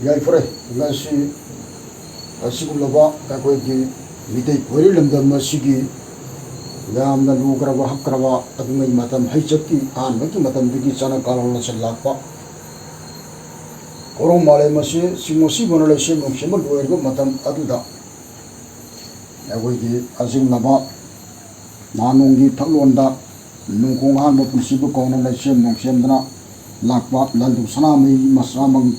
ꯌꯥꯏꯐꯔꯦ ꯉꯁꯤ ꯑꯁꯤꯒꯨꯝꯂꯕ ꯑꯩꯈꯣꯏꯒꯤ ꯃꯤꯇꯩ ꯄꯣꯏꯔꯤ ꯂꯝꯗꯝ ꯑꯁꯤꯒꯤ ꯌꯥꯝꯅ ꯂꯨꯈ꯭ꯔꯕ ꯍꯛꯈ꯭ꯔꯕ ꯑꯗꯨꯉꯩ ꯃꯇꯝ ꯍꯩꯆꯛꯀꯤ ꯑꯍꯥꯟꯕꯒꯤ ꯃꯇꯝꯗꯒꯤ ꯆꯠꯅ ꯀꯥꯡꯂꯣꯟ ꯑꯁꯤ ꯂꯥꯛꯄ ꯀꯣꯔꯣꯡ ꯃꯥꯂꯦꯝ ꯑꯁꯤ ꯆꯤꯡꯃꯣꯁꯤꯕꯅ ꯂꯩꯁꯦꯝ ꯅꯨꯡꯁꯦꯝꯕ ꯂꯣꯏꯔꯕ ꯃꯇꯝ ꯑꯗꯨꯗ ꯑꯩꯈꯣꯏꯒꯤ ꯑꯁꯤꯒꯨꯝꯂꯕ ꯅꯍꯥꯅꯣꯡꯒꯤ ꯊꯛꯂꯣꯟꯗ ꯅꯨꯡꯈꯣꯡ ꯑꯍꯥꯟꯕ ꯄꯨꯟꯁꯤꯕꯨ ꯀꯧꯅ ꯂꯩꯁꯦꯝ ꯅꯨꯡꯁꯦꯝꯗꯅ ꯂꯥꯛꯄ ꯂꯟꯗꯨ ꯁꯅꯥꯃꯍꯤ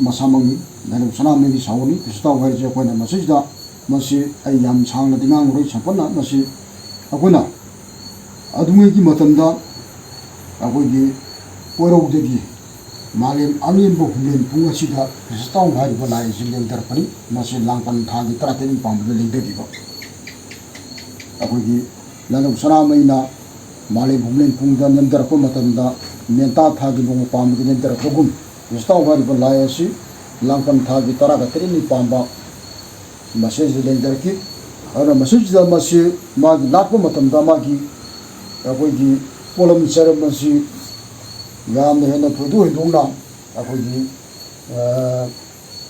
ꯃꯁꯥꯃꯛꯅꯤ ꯂꯟꯗꯨ ꯁꯅꯥꯃꯍꯤꯒꯤ ꯁꯥꯎꯅꯤ ꯄꯤꯁꯇꯥꯎ ꯍꯥꯏꯔꯤꯁꯦ ꯑꯩꯈꯣꯏꯅ ꯃꯁꯤꯗ ꯃꯁꯤ ꯑꯩ ꯌꯥꯝ ꯁꯥꯡꯅꯗꯤ ꯉꯥꯡꯂꯔꯣꯏ ꯁꯝꯄꯟꯅ ꯃꯁꯤ ꯑꯩꯈꯣꯏꯅ ꯑꯗꯨꯉꯩꯒꯤ ꯃꯇꯝꯗ ꯑꯩꯈꯣꯏꯒꯤ ꯄꯣꯏꯔꯧꯗꯒꯤ ꯃꯥꯂꯦꯝ ꯑꯂꯦꯝꯕ ꯍꯨꯝꯂꯦꯟ ꯄꯨꯡ ꯑꯁꯤꯗ ꯄꯤꯁꯇꯥꯎ ꯍꯥꯏꯔꯤꯕ ꯂꯥꯏ ꯑꯁꯤ ꯂꯦꯡꯊꯔꯛꯄꯅꯤ ꯃꯁꯤ ꯂꯥꯡꯄꯟ ꯊꯥꯒꯤ 19 ꯄꯥꯟꯕꯗ ꯂꯦꯡꯊꯈꯤꯕ ꯑꯩꯈꯣꯏꯒꯤ ꯂꯟꯗꯧ ꯁꯅꯥꯃꯍꯤꯅ ꯃꯥꯂꯦꯝ ꯍꯨꯝꯂꯦꯟ ꯄꯨꯡꯗ ꯅꯦꯝꯊꯔꯛꯄ ꯃꯇꯝꯗ ꯃꯦꯟꯇꯥ ꯊꯥꯒꯤ ꯅꯣꯡꯃ ꯄꯥꯟꯕꯗ ꯅꯦꯝꯊꯔꯛꯄꯒꯨꯝ ꯄꯤꯁꯇꯥꯎ ꯍꯥꯏꯔꯤꯕ ꯂꯥꯏ ꯑꯁꯤ ꯂꯥꯡꯄꯟ ꯊꯥꯒꯤ 19 ꯄꯥꯟꯕ ꯃꯁꯤꯁꯤꯗ ꯂꯦꯡꯊꯔꯛꯈꯤ ꯑꯗꯨꯅ ꯃꯁꯤꯁꯤꯗ ꯃꯁꯤ ꯃꯥꯒꯤ ꯂꯥꯛꯄ ꯃꯇꯝꯗ ꯃꯥꯒꯤ ꯑꯩꯈꯣꯏꯒꯤ ꯄꯣꯂꯝ ꯆꯔꯝ ꯑꯁꯤ ꯌꯥꯝꯅ ꯍꯦꯟꯅ ꯊꯣꯏꯗꯣꯛ ꯍꯦꯟꯗꯣꯛꯅ ꯑꯩꯈꯣꯏꯒꯤ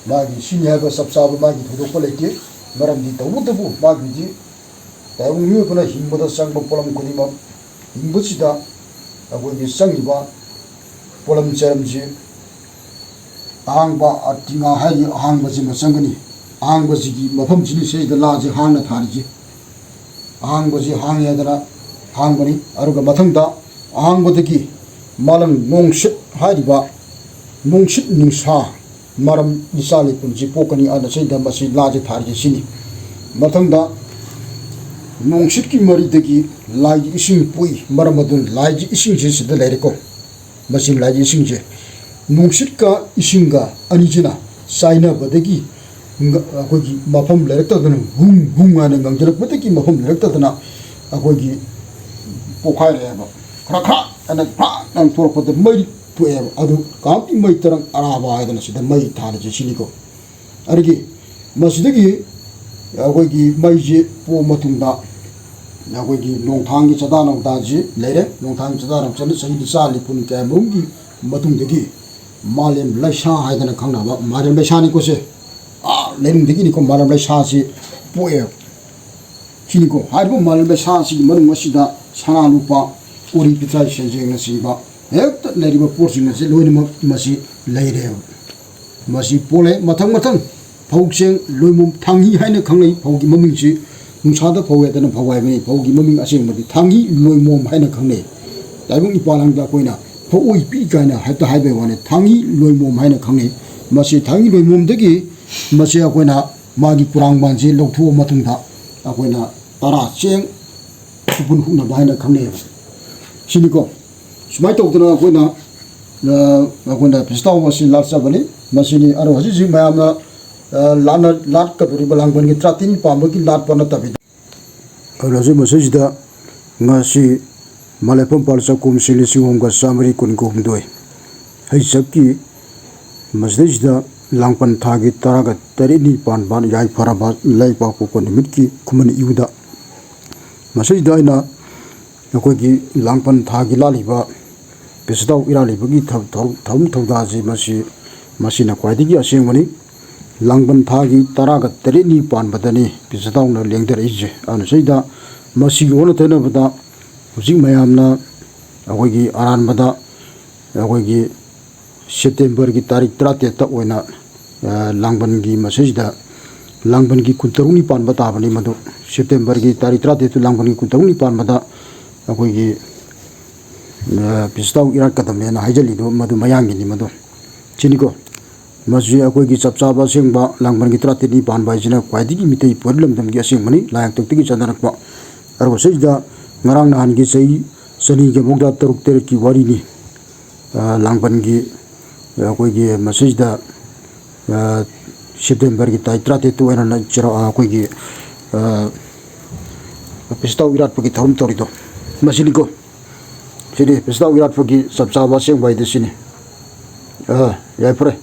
ꯃꯥꯒꯤ ꯁꯤꯅꯤ ꯍꯥꯏꯕ ꯆꯞ ꯆꯥꯕ ꯃꯥꯒꯤ ꯊꯣꯏꯗꯣꯛꯄ ꯂꯩꯇꯦ ꯃꯔꯝꯗꯤ ꯇꯧꯕꯇꯕꯨ ꯃꯥꯒꯤꯗꯤ ꯇꯥꯏꯕꯪ ꯃꯤꯑꯣꯏꯕꯅ ꯍꯤꯡꯕꯗ ꯆꯪꯕ ꯄꯣꯠꯂꯝ ꯈꯨꯗꯤꯡꯃꯛ ꯍꯤꯡꯕꯁꯤꯗ ꯑꯩꯈꯣꯏꯒꯤ ꯆꯪꯉꯤꯕ ꯄꯣꯠꯂꯝ ꯆꯔꯝꯁꯤ ꯑꯍꯥꯡꯕ ꯑꯇꯤꯉꯥ ꯍꯥꯏꯔꯤ ꯑꯍꯥꯡꯕꯁꯤꯃ ꯆꯪꯒꯅꯤ ꯑꯍꯥꯡꯕꯁꯤꯒꯤ ꯃꯐꯝꯁꯤꯅꯤ ꯁꯤꯗ ꯂꯥꯁꯦ ꯍꯥꯡꯅ ꯊꯥꯔꯤꯁꯤ ꯑꯍꯥꯡꯕꯁꯤ ꯍꯥꯡꯉꯦ ꯍꯥꯏꯗꯅ ꯍꯥꯡꯕꯅꯤ ꯑꯗꯨꯒ ꯃꯊꯪꯗ ꯑꯍꯥꯡꯕꯗꯒꯤ ꯃꯥꯂꯪ ꯅꯣꯡꯁꯤꯠ ꯍꯥꯏꯔꯤꯕ ꯅꯨꯡꯁꯤꯠ ꯅꯨꯡꯁꯥ ꯃꯔꯝ ꯏꯆꯥ ꯂꯩꯄꯨꯟꯁꯤ ꯄꯣꯛꯀꯅꯤ ꯑꯗꯨꯅ ꯁꯤꯗ ꯃꯁꯤ ꯂꯥꯁꯦ ꯊꯥꯔꯤꯁꯤ ꯁꯤꯅꯤ ꯃꯊꯪꯗ ꯅꯣꯡꯁꯤꯠꯀꯤ ꯃꯔꯤꯗꯒꯤ ꯂꯥꯏꯒꯤ ꯏꯁꯤꯡ ꯄꯣꯛꯏ ꯃꯔꯝ ꯑꯗꯨꯅ ꯂꯥꯏꯒꯤ ꯏꯁꯤꯡꯁꯦ ꯁꯤꯗ ꯂꯩꯔꯦꯀꯣ ꯃꯁꯤ ꯂꯥꯏꯒꯤ ꯏꯁꯤꯡꯁꯦ ꯅꯨꯡꯁꯤꯠꯀ ꯏꯁꯤꯡꯒ ꯑꯅꯤꯁꯤꯅ ꯆꯥꯏꯅꯕꯗꯒꯤ ꯑꯩꯈꯣꯏꯒꯤ ꯃꯐꯝ ꯂꯩꯔꯛꯇꯗꯅ ꯍꯨꯝ ꯍꯨꯝ ꯍꯥꯏꯅ ꯉꯪꯖꯔꯛꯄꯗꯒꯤ ꯃꯐꯝ ꯂꯩꯔꯛꯇꯗꯅ ꯑꯩꯈꯣꯏꯒꯤ ꯄꯣꯛꯈꯥꯏꯔꯛꯑꯦꯕ ꯈꯔ ꯈꯔ ꯍꯥꯏꯅ ꯐꯥꯛ ꯊꯣꯛꯂꯛꯄꯗ ꯃꯩ ꯊꯣꯛꯑꯦꯕ ꯑꯗꯨ ꯀꯥꯞꯀꯤ ꯃꯩ ꯇꯔꯪ ꯑꯔꯥꯕ ꯍꯥꯏꯗꯅ ꯁꯤꯗ ꯃꯩ ꯊꯥꯔꯤꯁꯦ ꯁꯤꯅꯤꯀꯣ ꯑꯗꯒꯤ ꯃꯁꯤꯗꯒꯤ ꯑꯩꯈꯣꯏꯒꯤ ꯃꯩꯁꯤ ꯄꯣꯛꯑ ꯃꯇꯨꯡꯗ ꯑꯩꯈꯣꯏꯒꯤ ꯅꯣꯡꯊꯥꯡꯒꯤ ꯆꯥꯗꯥ ꯅꯧꯗꯥꯁꯤ ꯂꯩꯔꯦ ꯅꯣꯡꯊꯥꯡꯒꯤ ꯆꯥꯗꯥ ꯅꯧꯗꯥꯅ ꯆꯍꯤ ꯂꯤꯆꯥ ꯂꯤꯄꯨꯟ ꯀꯌꯥꯃꯔꯨꯝꯒꯤ ꯃꯇꯨꯡꯗꯒꯤ मालेम लाइसा हाइदना खंगनाबा मालेम लाइसानिको से लेरिंगदगिनिको मालेम लाइसासी पोए सिनिको हाइबो मालेम लाइसासी मरुंग असिदा साना लुपा ओरि पिथाइ सेंजेंग सिबा हेक्ट लेरिबा पोर्सिंग से लोइनमक मसी लेरे मसी पोले मथंग मथंग फौसें लोइमुम थांगी हाइना खंगनै फौगी ममिंगसि नुसादा फौएदना फौवाइबनि फौगी ममिंग असेंगमदि थांगी लोइमोम हाइना खंगनै लाइबुंग इपालांगदा कोइना फौई पी गाइना हाइता हाइबे वाने थांगी लोइमोम हाइना खंगनै मसी थांगी लोइमोमदगी मसी अकोइना मागी कुरांगबानसे लौथुओ मतुंगदा अकोइना तारा चेंग सुपुन हुना हाइना खंगनै सिनिको सुमाइ तौदना अकोइना पिस्ताव मसी लाचबनि मसीनि अरो हजि मयामना लाना लाट कदुरिबा लांगबनगी 13 पामबगी लाट पना तबि अरजि मसीजिदा ngasi Malepam Palsa kum sili singomga samari kun gomdoi hai sabki masjidda langpan thagi taraga tarini pan ban yai faraba lai pa ko kon mitki kuman iuda masjidda ina akogi langpan thagi laliba pesdau irali bagi thum thauda ji masina kwaidigi asengmani langpan thagi taraga tarini pan badani pesdau na lengdar ije anu seida masi ona tena bada Hujing mayamna akoigi aranbada akoigi September ki tarik 30 ta oina langbangi masajida langbangi kuntaruni pan bata bani madu September ki tarik 30 tu langbangi kuntaruni pan bada akoigi pistau irat kadam lena haijali do madu mayangi ni madu chiniko masu akoigi chapchaba sengba langbangi 30 ni pan bai jina kwaidigi mitei podlam dam gi aseng mani layak tokti chandarakpa arwa sajida ngarang nahan gi sei sani ge mogda taruk ter ki wari ni langban gi koi gi message da September gi tai 30 tu ena chira koi gi pistau virat pagi tharum tori do masini ko sini pistau virat pagi sabsa ba seng bai de sini yai pare